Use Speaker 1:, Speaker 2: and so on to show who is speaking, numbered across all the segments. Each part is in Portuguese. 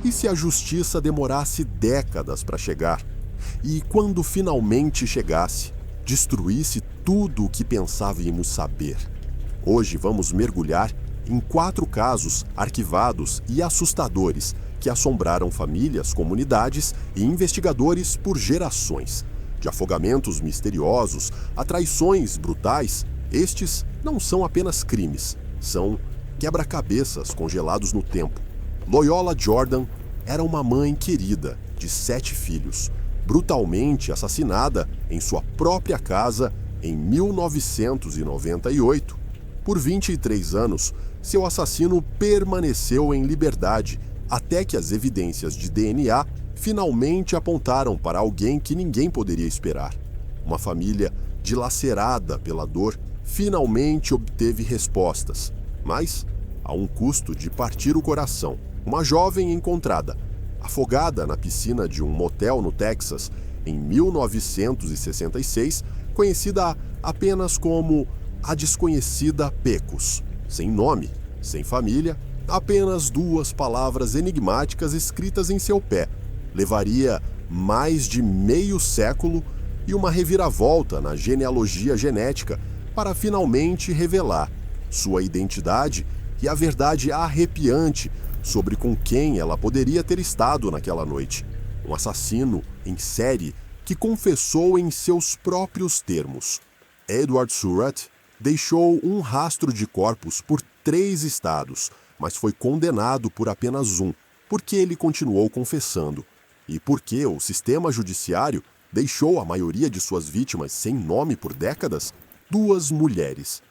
Speaker 1: E se a justiça demorasse décadas para chegar? E quando finalmente chegasse, destruísse tudo o que pensávamos saber? Hoje vamos mergulhar em 4 casos arquivados e assustadores que assombraram famílias, comunidades e investigadores por gerações. De afogamentos misteriosos a traições brutais, estes não são apenas crimes, são quebra-cabeças congelados no tempo. Loyola Jordan era uma mãe querida de 7 filhos, brutalmente assassinada em sua própria casa em 1998. Por 23 anos, seu assassino permaneceu em liberdade até que as evidências de DNA finalmente apontaram para alguém que ninguém poderia esperar. Uma família dilacerada pela dor finalmente obteve respostas, mas a um custo de partir o coração. Uma jovem encontrada, afogada na piscina de um motel no Texas em 1966, conhecida apenas como a desconhecida Pecos, sem nome, sem família, apenas 2 palavras enigmáticas escritas em seu pé. Levaria mais de meio século e uma reviravolta na genealogia genética para finalmente revelar sua identidade e a verdade arrepiante sobre com quem ela poderia ter estado naquela noite. Um assassino em série que confessou em seus próprios termos. Edward Surratt deixou um rastro de corpos por 3 estados, mas foi condenado por apenas um, porque ele continuou confessando. E porque o sistema judiciário deixou a maioria de suas vítimas sem nome por décadas? 2 mulheres.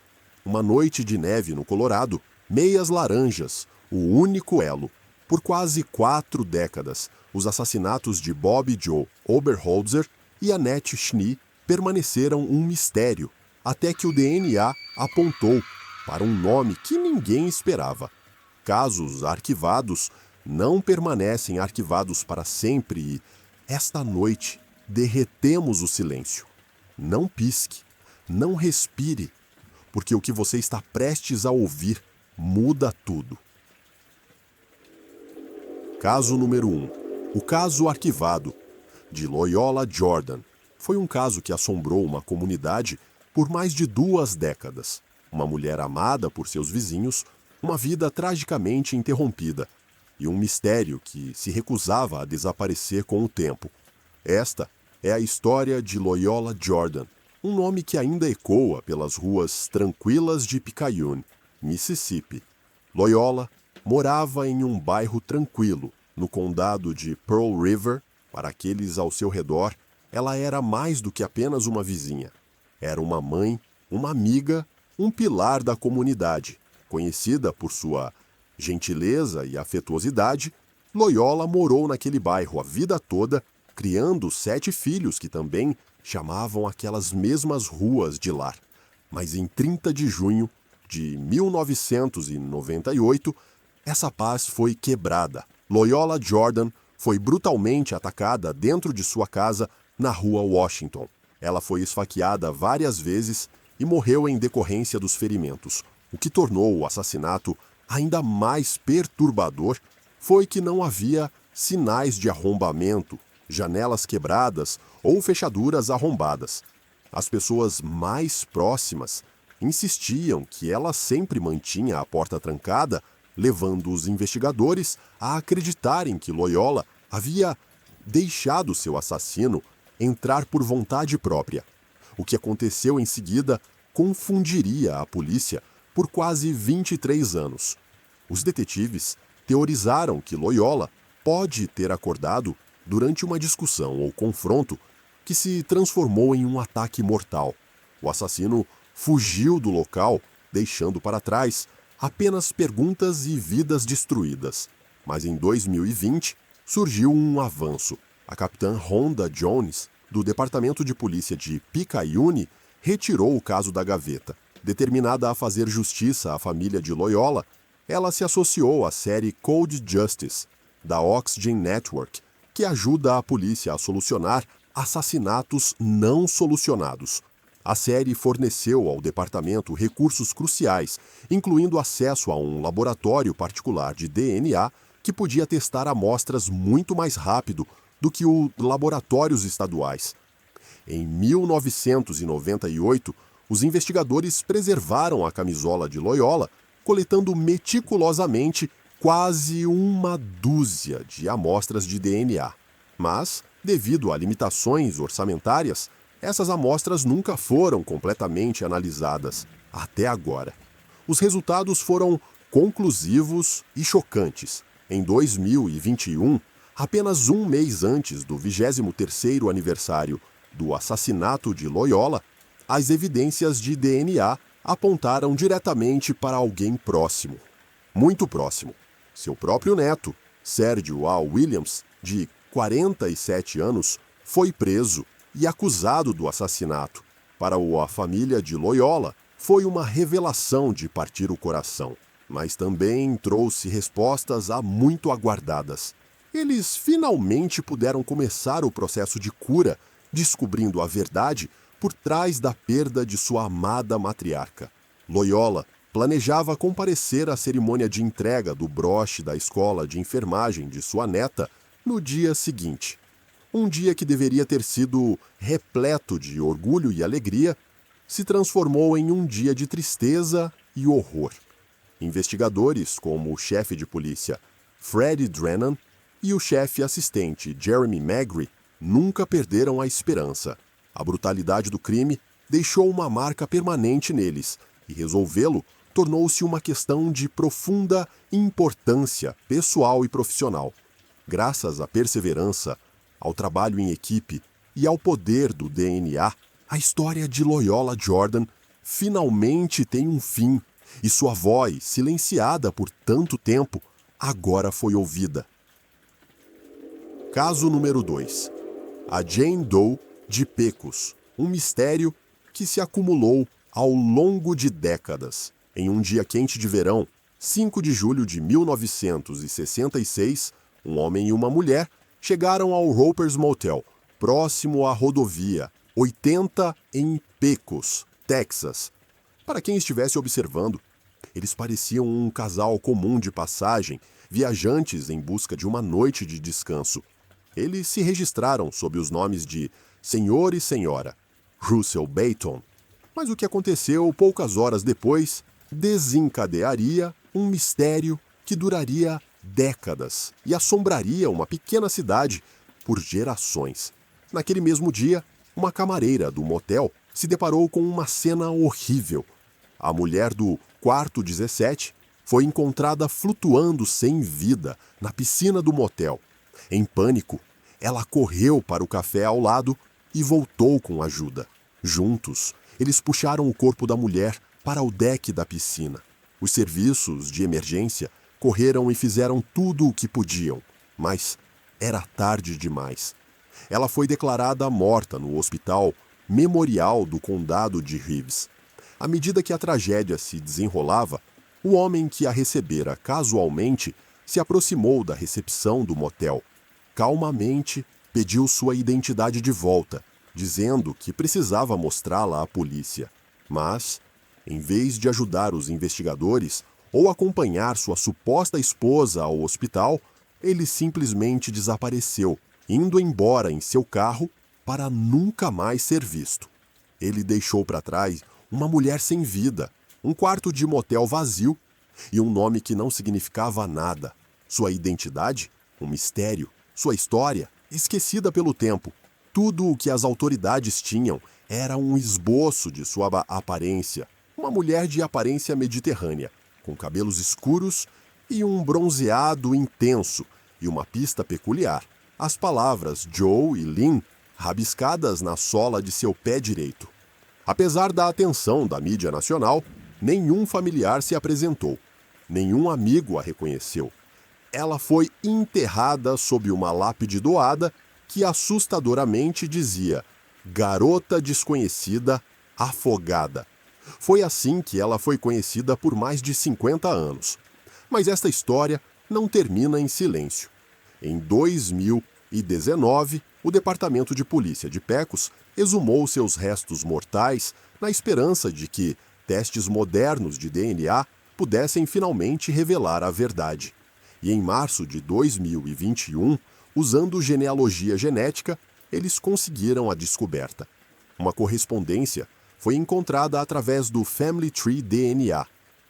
Speaker 1: Uma noite de neve no Colorado, meias laranjas, o único elo. Por quase 4 décadas, os assassinatos de Bobbie Jo Oberholzer e Annette Schnee permaneceram um mistério, até que o DNA apontou para um nome que ninguém esperava. Casos arquivados não permanecem arquivados para sempre e, esta noite, derretemos o silêncio. Não pisque, não respire, porque o que você está prestes a ouvir muda tudo. Caso número 1. O caso arquivado, de Loyola Jordan. Foi um caso que assombrou uma comunidade por mais de 2 décadas. Uma mulher amada por seus vizinhos, uma vida tragicamente interrompida e um mistério que se recusava a desaparecer com o tempo. Esta é a história de Loyola Jordan, um nome que ainda ecoa pelas ruas tranquilas de Picayune, Mississippi. Loyola morava em um bairro tranquilo, no condado de Pearl River. Para aqueles ao seu redor, ela era mais do que apenas uma vizinha. Era uma mãe, uma amiga, um pilar da comunidade. Conhecida por sua gentileza e afetuosidade, Loyola morou naquele bairro a vida toda, criando 7 filhos que também chamavam aquelas mesmas ruas de lar. Mas em 30 de junho de 1998, essa paz foi quebrada. Loyola Jordan foi brutalmente atacada dentro de sua casa na rua Washington. Ela foi esfaqueada várias vezes e morreu em decorrência dos ferimentos. O que tornou o assassinato ainda mais perturbador foi que não havia sinais de arrombamento, janelas quebradas ou fechaduras arrombadas. As pessoas mais próximas insistiam que ela sempre mantinha a porta trancada, levando os investigadores a acreditarem que Loyola havia deixado seu assassino entrar por vontade própria. O que aconteceu em seguida confundiria a polícia por quase 23 anos. Os detetives teorizaram que Loyola pode ter acordado durante uma discussão ou confronto que se transformou em um ataque mortal. O assassino fugiu do local, deixando para trás apenas perguntas e vidas destruídas. Mas em 2020 surgiu um avanço. A capitã Rhonda Jones, do Departamento de Polícia de Picayune, retirou o caso da gaveta. Determinada a fazer justiça à família de Loyola, ela se associou à série Cold Justice, da Oxygen Network, que ajuda a polícia a solucionar assassinatos não solucionados. A série forneceu ao departamento recursos cruciais, incluindo acesso a um laboratório particular de DNA que podia testar amostras muito mais rápido do que os laboratórios estaduais. Em 1998, os investigadores preservaram a camisola de Loyola, coletando meticulosamente quase uma dúzia de amostras de DNA. Mas, devido a limitações orçamentárias, essas amostras nunca foram completamente analisadas, até agora. Os resultados foram conclusivos e chocantes. Em 2021, apenas um mês antes do 23º aniversário do assassinato de Loyola, as evidências de DNA apontaram diretamente para alguém próximo. Muito próximo. Seu próprio neto, Sergio A. Williams, de 47 anos, foi preso e acusado do assassinato. Para a família de Loyola, foi uma revelação de partir o coração, mas também trouxe respostas muito aguardadas. Eles finalmente puderam começar o processo de cura, descobrindo a verdade por trás da perda de sua amada matriarca. Loyola planejava comparecer à cerimônia de entrega do broche da escola de enfermagem de sua neta no dia seguinte. Um dia que deveria ter sido repleto de orgulho e alegria, se transformou em um dia de tristeza e horror. Investigadores como o chefe de polícia Freddie Drennan e o chefe assistente Jeremy Magri nunca perderam a esperança. A brutalidade do crime deixou uma marca permanente neles, e resolvê-lo tornou-se uma questão de profunda importância pessoal e profissional. Graças à perseverança, ao trabalho em equipe e ao poder do DNA, a história de Loyola Jordan finalmente tem um fim, e sua voz, silenciada por tanto tempo, agora foi ouvida. Caso número 2. A Jane Doe de Pecos, um mistério que se acumulou ao longo de décadas. Em um dia quente de verão, 5 de julho de 1966, um homem e uma mulher chegaram ao Roper's Motel, próximo à rodovia 80 em Pecos, Texas. Para quem estivesse observando, eles pareciam um casal comum de passagem, viajantes em busca de uma noite de descanso. Eles se registraram sob os nomes de Senhor e Senhora Russell Bayton. Mas o que aconteceu poucas horas depois desencadearia um mistério que duraria décadas e assombraria uma pequena cidade por gerações. Naquele mesmo dia, uma camareira do motel se deparou com uma cena horrível. A mulher do quarto 17 foi encontrada flutuando sem vida na piscina do motel. Em pânico, ela correu para o café ao lado e voltou com ajuda. Juntos, eles puxaram o corpo da mulher para o deck da piscina. Os serviços de emergência correram e fizeram tudo o que podiam, mas era tarde demais. Ela foi declarada morta no Hospital Memorial do Condado de Reeves. À medida que a tragédia se desenrolava, o homem que a recebera casualmente se aproximou da recepção do motel. Calmamente, pediu sua identidade de volta, dizendo que precisava mostrá-la à polícia. Mas, em vez de ajudar os investigadores ou acompanhar sua suposta esposa ao hospital, ele simplesmente desapareceu, indo embora em seu carro para nunca mais ser visto. Ele deixou para trás uma mulher sem vida, um quarto de motel vazio e um nome que não significava nada. Sua identidade, um mistério. Sua história, esquecida pelo tempo. Tudo o que as autoridades tinham era um esboço de sua aparência. Uma mulher de aparência mediterrânea, com cabelos escuros e um bronzeado intenso e uma pista peculiar. As palavras Joe e Lynn rabiscadas na sola de seu pé direito. Apesar da atenção da mídia nacional, nenhum familiar se apresentou. Nenhum amigo a reconheceu. Ela foi enterrada sob uma lápide doada que assustadoramente dizia Garota Desconhecida Afogada. Foi assim que ela foi conhecida por mais de 50 anos. Mas esta história não termina em silêncio. Em 2019, o Departamento de Polícia de Pecos exumou seus restos mortais na esperança de que testes modernos de DNA pudessem finalmente revelar a verdade. E em março de 2021, usando genealogia genética, eles conseguiram a descoberta. Uma correspondência foi encontrada através do Family Tree DNA.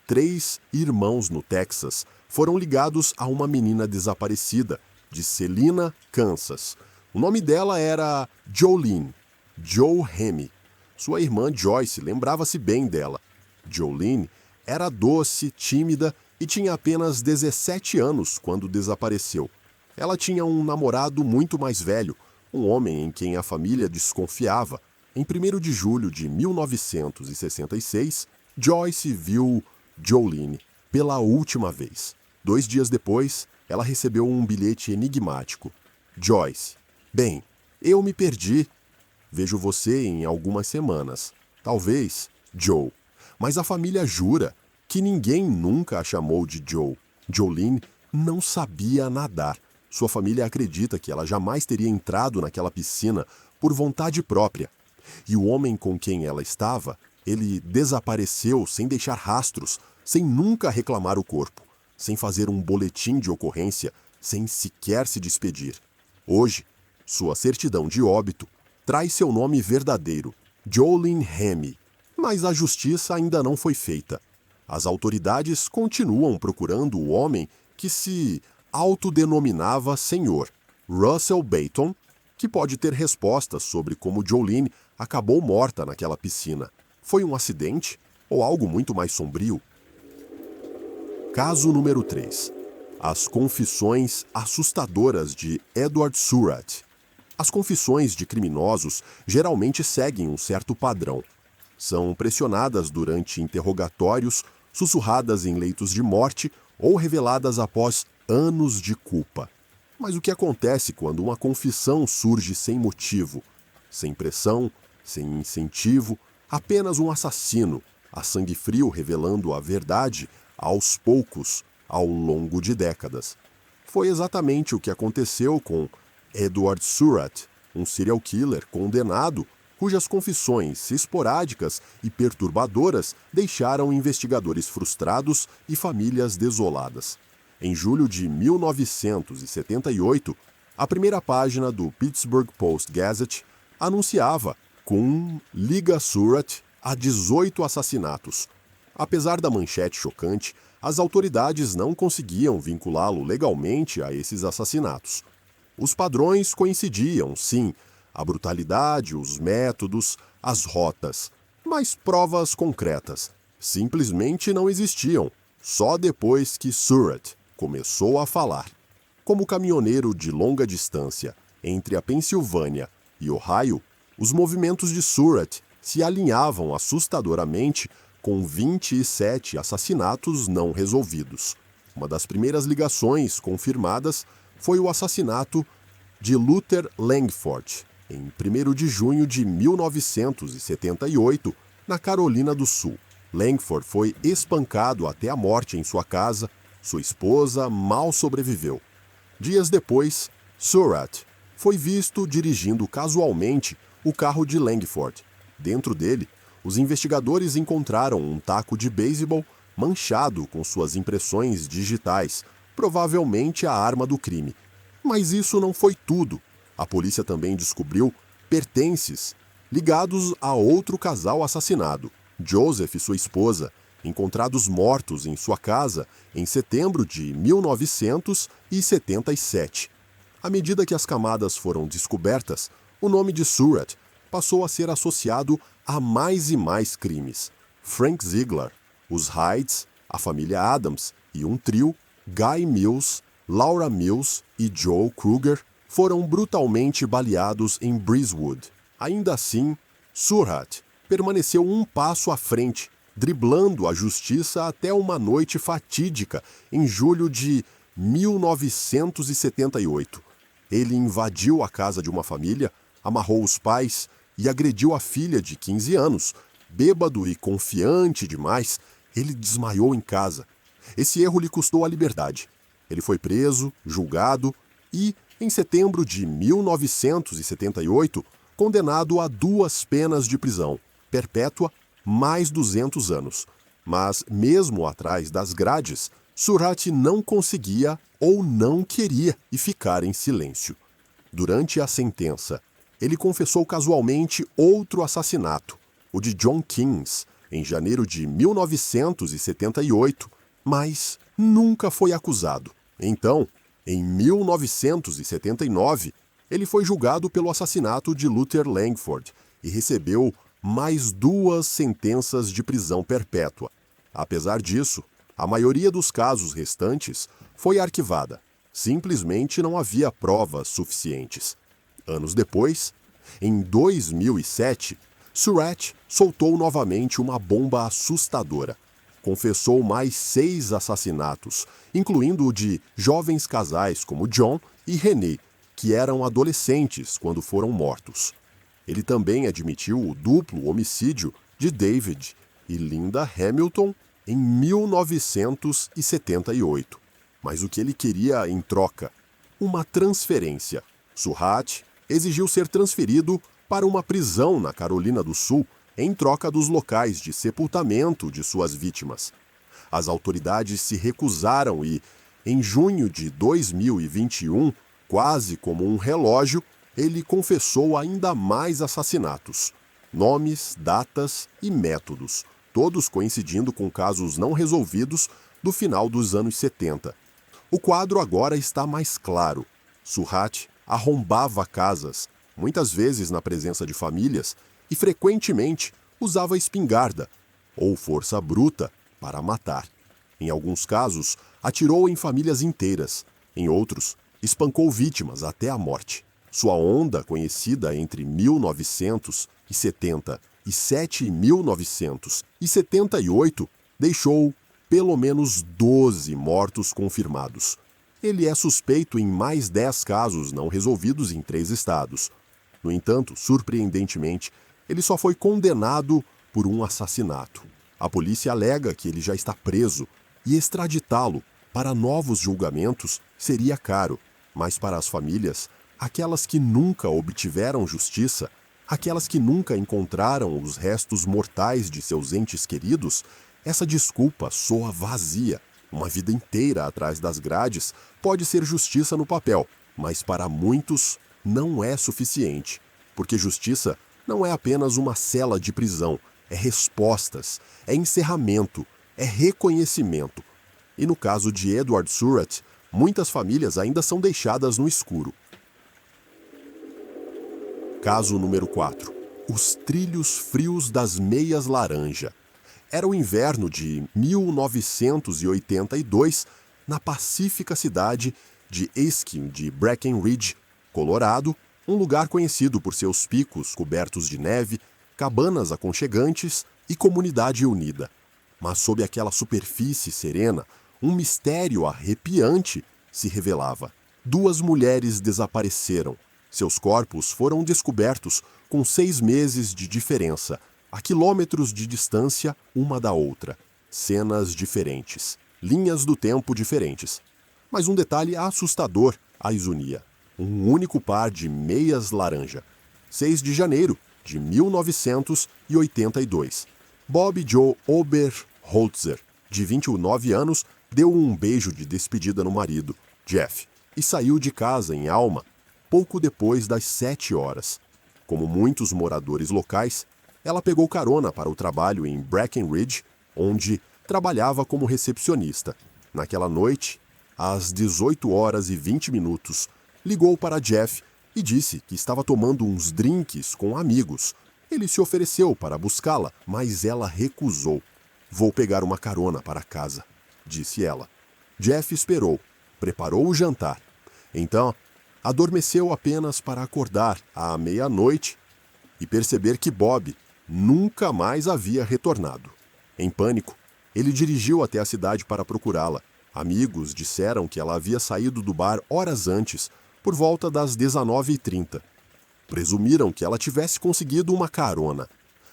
Speaker 1: 3 irmãos no Texas foram ligados a uma menina desaparecida, de Celina, Kansas. O nome dela era Jolene, Joe Hemi. Sua irmã Joyce lembrava-se bem dela. Jolene era doce, tímida e tinha apenas 17 anos quando desapareceu. Ela tinha um namorado muito mais velho, um homem em quem a família desconfiava. Em 1º de julho de 1966, Joyce viu Jolene pela última vez. 2 dias depois, ela recebeu um bilhete enigmático. Joyce: bem, eu me perdi. Vejo você em algumas semanas. Talvez, Joe. Mas a família jura que ninguém nunca a chamou de Joe. Jolene não sabia nadar. Sua família acredita que ela jamais teria entrado naquela piscina por vontade própria. E o homem com quem ela estava, ele desapareceu sem deixar rastros, sem nunca reclamar o corpo, sem fazer um boletim de ocorrência, sem sequer se despedir. Hoje, sua certidão de óbito traz seu nome verdadeiro, Jolene Hemi, mas a justiça ainda não foi feita. As autoridades continuam procurando o homem que se autodenominava Senhor, Russell Bayton, que pode ter respostas sobre como Jolene acabou morta naquela piscina. Foi um acidente ou algo muito mais sombrio? Caso número 3. As confissões assustadoras de Edward Surratt. As confissões de criminosos geralmente seguem um certo padrão. São pressionadas durante interrogatórios, sussurradas em leitos de morte ou reveladas após anos de culpa. Mas o que acontece quando uma confissão surge sem motivo, sem pressão, sem incentivo, apenas um assassino, a sangue frio revelando a verdade aos poucos, ao longo de décadas? Foi exatamente o que aconteceu com Edward Surratt, um serial killer condenado cujas confissões esporádicas e perturbadoras deixaram investigadores frustrados e famílias desoladas. Em julho de 1978, a primeira página do Pittsburgh Post-Gazette anunciava Kuhn liga Surratt a 18 assassinatos. Apesar da manchete chocante, as autoridades não conseguiam vinculá-lo legalmente a esses assassinatos. Os padrões coincidiam, sim, a brutalidade, os métodos, as rotas, mas provas concretas simplesmente não existiam, só depois que Surratt começou a falar. Como caminhoneiro de longa distância entre a Pensilvânia e Ohio, os movimentos de Surratt se alinhavam assustadoramente com 27 assassinatos não resolvidos. Uma das primeiras ligações confirmadas foi o assassinato de Luther Langford, em 1º de junho de 1978, na Carolina do Sul. Langford foi espancado até a morte em sua casa. Sua esposa mal sobreviveu. Dias depois, Surratt foi visto dirigindo casualmente o carro de Langford. Dentro dele, os investigadores encontraram um taco de beisebol manchado com suas impressões digitais, provavelmente a arma do crime. Mas isso não foi tudo. A polícia também descobriu pertences ligados a outro casal assassinado, Joseph e sua esposa, encontrados mortos em sua casa em setembro de 1977. À medida que as camadas foram descobertas, o nome de Surratt passou a ser associado a mais e mais crimes. Frank Ziegler, os Hydes, a família Adams e um trio, Guy Mills, Laura Mills e Joe Kruger, foram brutalmente baleados em Breezewood. Ainda assim, Surratt permaneceu um passo à frente, driblando a justiça até uma noite fatídica em julho de 1978. Ele invadiu a casa de uma família, amarrou os pais e agrediu a filha de 15 anos. Bêbado e confiante demais, ele desmaiou em casa. Esse erro lhe custou a liberdade. Ele foi preso, julgado e, em setembro de 1978, condenado a 2 penas de prisão, perpétua, mais 200 anos. Mas, mesmo atrás das grades, Surratt não conseguia ou não queria e ficar em silêncio. Durante a sentença, ele confessou casualmente outro assassinato, o de John Kings, em janeiro de 1978, mas nunca foi acusado. Então, em 1979, ele foi julgado pelo assassinato de Luther Langford e recebeu mais 2 sentenças de prisão perpétua. Apesar disso, a maioria dos casos restantes foi arquivada. Simplesmente não havia provas suficientes. Anos depois, em 2007, Surratt soltou novamente uma bomba assustadora. Confessou mais 6 assassinatos, incluindo o de jovens casais como John e Renee, que eram adolescentes quando foram mortos. Ele também admitiu o duplo homicídio de David e Linda Hamilton em 1978. Mas o que ele queria em troca? Uma transferência. Surratt exigiu ser transferido para uma prisão na Carolina do Sul em troca dos locais de sepultamento de suas vítimas. As autoridades se recusaram e, em junho de 2021, quase como um relógio, ele confessou ainda mais assassinatos. Nomes, datas e métodos, todos coincidindo com casos não resolvidos do final dos anos 70. O quadro agora está mais claro. Surratt arrombava casas, muitas vezes na presença de famílias, e frequentemente usava espingarda ou força bruta para matar. Em alguns casos, atirou em famílias inteiras. Em outros, espancou vítimas até a morte. Sua onda, conhecida entre 1977 e 1978, deixou pelo menos 12 mortos confirmados. Ele é suspeito em mais 10 casos não resolvidos em 3 estados. No entanto, surpreendentemente, ele só foi condenado por um assassinato. A polícia alega que ele já está preso e extraditá-lo para novos julgamentos seria caro, mas para as famílias, aquelas que nunca obtiveram justiça, aquelas que nunca encontraram os restos mortais de seus entes queridos, essa desculpa soa vazia. Uma vida inteira atrás das grades pode ser justiça no papel, mas para muitos não é suficiente, porque justiça não é apenas uma cela de prisão, é respostas, é encerramento, é reconhecimento. E no caso de Edward Surratt, muitas famílias ainda são deixadas no escuro. Caso número 4. Os trilhos frios das meias laranja. Era o inverno de 1982, na pacífica cidade de Erskine de Breckenridge, Colorado, um lugar conhecido por seus picos cobertos de neve, cabanas aconchegantes e comunidade unida. Mas sob aquela superfície serena, um mistério arrepiante se revelava. 2 mulheres desapareceram. Seus corpos foram descobertos com 6 meses de diferença, a quilômetros de distância uma da outra. Cenas diferentes, linhas do tempo diferentes. Mas um detalhe assustador as unia. Um único par de meias laranja. 6 de janeiro de 1982. Bob Joe Oberholtzer, de 29 anos, deu um beijo de despedida no marido, Jeff, e saiu de casa em Alma pouco depois das 7 horas. Como muitos moradores locais, ela pegou carona para o trabalho em Breckenridge, onde trabalhava como recepcionista. Naquela noite, às 18h20, ligou para Jeff e disse que estava tomando uns drinks com amigos. Ele se ofereceu para buscá-la, mas ela recusou. "Vou pegar uma carona para casa", disse ela. Jeff esperou, preparou o jantar. Então, adormeceu apenas para acordar à meia-noite e perceber que Bob nunca mais havia retornado. Em pânico, ele dirigiu até a cidade para procurá-la. Amigos disseram que ela havia saído do bar horas antes, por volta das 19h30. Presumiram que ela tivesse conseguido uma carona.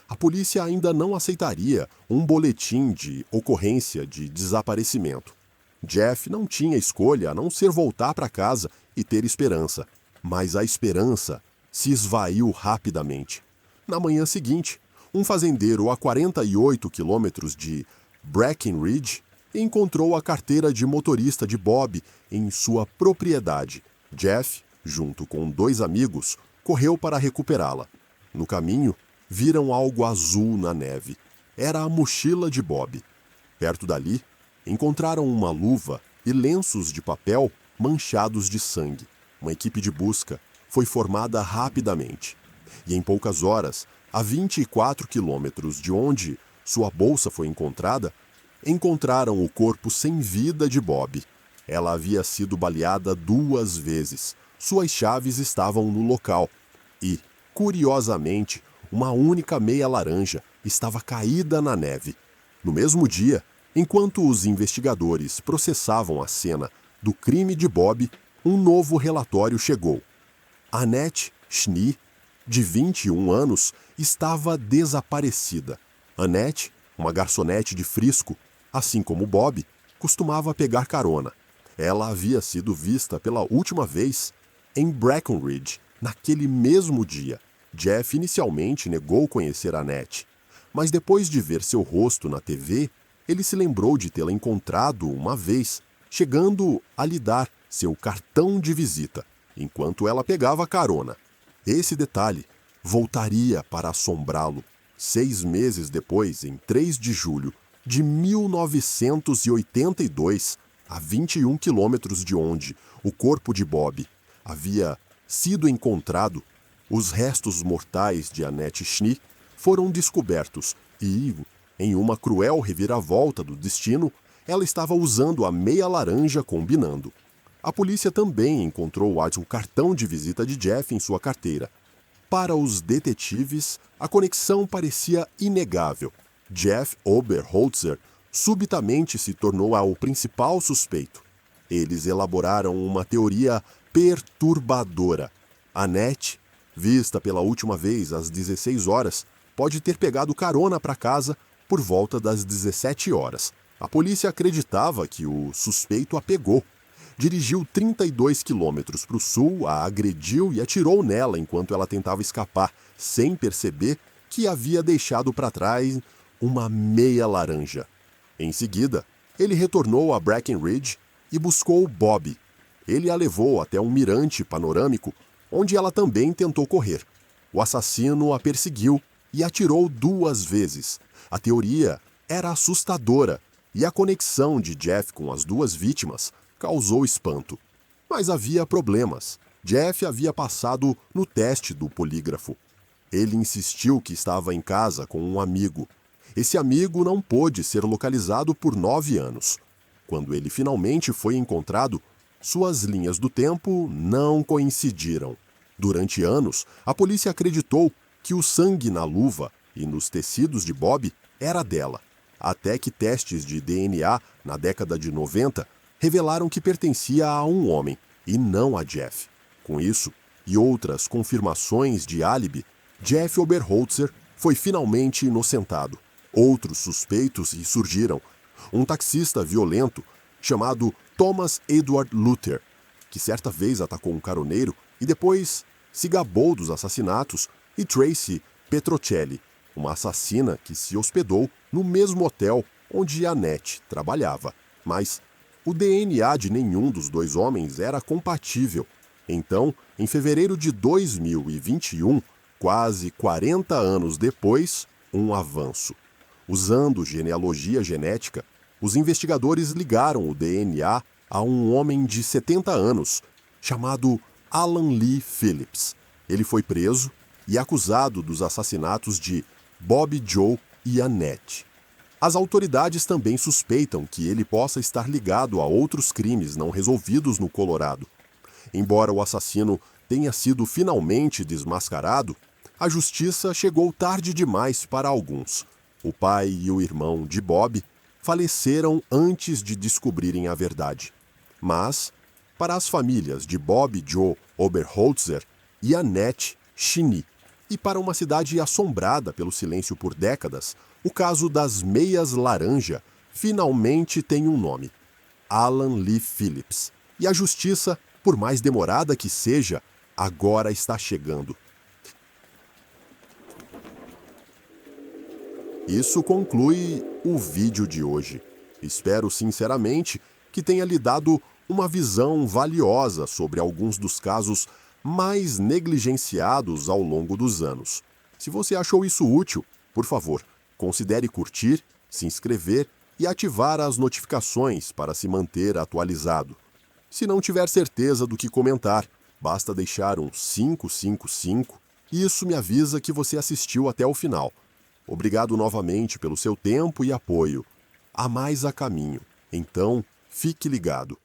Speaker 1: A polícia ainda não aceitaria um boletim de ocorrência de desaparecimento. Jeff não tinha escolha a não ser voltar para casa e ter esperança. Mas a esperança se esvaiu rapidamente. Na manhã seguinte, um fazendeiro a 48 quilômetros de Breckenridge e encontrou a carteira de motorista de Bob em sua propriedade. Jeff, junto com 2 amigos, correu para recuperá-la. No caminho, viram algo azul na neve. Era a mochila de Bob. Perto dali, encontraram uma luva e lenços de papel manchados de sangue. Uma equipe de busca foi formada rapidamente. E em poucas horas, a 24 quilômetros de onde sua bolsa foi encontrada, encontraram o corpo sem vida de Bob. Ela havia sido baleada 2 vezes. Suas chaves estavam no local. E, curiosamente, uma única meia laranja estava caída na neve. No mesmo dia, enquanto os investigadores processavam a cena do crime de Bob, um novo relatório chegou. Annette Schnee, de 21 anos, estava desaparecida. Annette, uma garçonete de Frisco, assim como Bob, costumava pegar carona. Ela havia sido vista pela última vez em Breckenridge, naquele mesmo dia. Jeff inicialmente negou conhecer Annette, mas depois de ver seu rosto na TV, ele se lembrou de tê-la encontrado uma vez, chegando a lhe dar seu cartão de visita, enquanto ela pegava carona. Esse detalhe voltaria para assombrá-lo 6 meses depois, em 3 de julho de 1982, a 21 quilômetros de onde o corpo de Bob havia sido encontrado. Os restos mortais de Annette Schnee foram descobertos e, em uma cruel reviravolta do destino, ela estava usando a meia laranja combinando. A polícia também encontrou o cartão de visita de Jeff em sua carteira. Para os detetives, a conexão parecia inegável. Jeff Oberholzer subitamente se tornou o principal suspeito. Eles elaboraram uma teoria perturbadora. Annette, vista pela última vez às 16 horas, pode ter pegado carona para casa por volta das 17 horas. A polícia acreditava que o suspeito a pegou. Dirigiu 32 quilômetros para o sul, a agrediu e atirou nela enquanto ela tentava escapar, sem perceber que havia deixado para trás uma meia laranja. Em seguida, ele retornou a Breckenridge e buscou Bob. Ele a levou até um mirante panorâmico, onde ela também tentou correr. O assassino a perseguiu e atirou 2 vezes. A teoria era assustadora e a conexão de Jeff com as 2 vítimas causou espanto. Mas havia problemas. Jeff havia passado no teste do polígrafo. Ele insistiu que estava em casa com um amigo. Esse amigo não pôde ser localizado por 9 anos. Quando ele finalmente foi encontrado, suas linhas do tempo não coincidiram. Durante anos, a polícia acreditou que o sangue na luva e nos tecidos de Bob era dela, até que testes de DNA na década de 90 revelaram que pertencia a um homem e não a Jeff. Com isso e outras confirmações de álibi, Jeff Oberholzer foi finalmente inocentado. Outros suspeitos surgiram. Um taxista violento chamado Thomas Edward Luther, que certa vez atacou um caroneiro e depois se gabou dos assassinatos, e Tracy Petrocelli, uma assassina que se hospedou no mesmo hotel onde Annette trabalhava. Mas o DNA de nenhum dos 2 homens era compatível. Então, em fevereiro de 2021, quase 40 anos depois, um avanço. Usando genealogia genética, os investigadores ligaram o DNA a um homem de 70 anos, chamado Alan Lee Phillips. Ele foi preso e acusado dos assassinatos de Bob Joe e Annette. As autoridades também suspeitam que ele possa estar ligado a outros crimes não resolvidos no Colorado. Embora o assassino tenha sido finalmente desmascarado, a justiça chegou tarde demais para alguns. O pai e o irmão de Bob faleceram antes de descobrirem a verdade. Mas, para as famílias de Bob Joe Oberholzer e Annette Schnee, e para uma cidade assombrada pelo silêncio por décadas, o caso das meias laranja finalmente tem um nome: Alan Lee Phillips. E a justiça, por mais demorada que seja, agora está chegando. Isso conclui o vídeo de hoje. Espero sinceramente que tenha lhe dado uma visão valiosa sobre alguns dos casos mais negligenciados ao longo dos anos. Se você achou isso útil, por favor, considere curtir, se inscrever e ativar as notificações para se manter atualizado. Se não tiver certeza do que comentar, basta deixar um 555 e isso me avisa que você assistiu até o final. Obrigado novamente pelo seu tempo e apoio. Há mais a caminho, então fique ligado.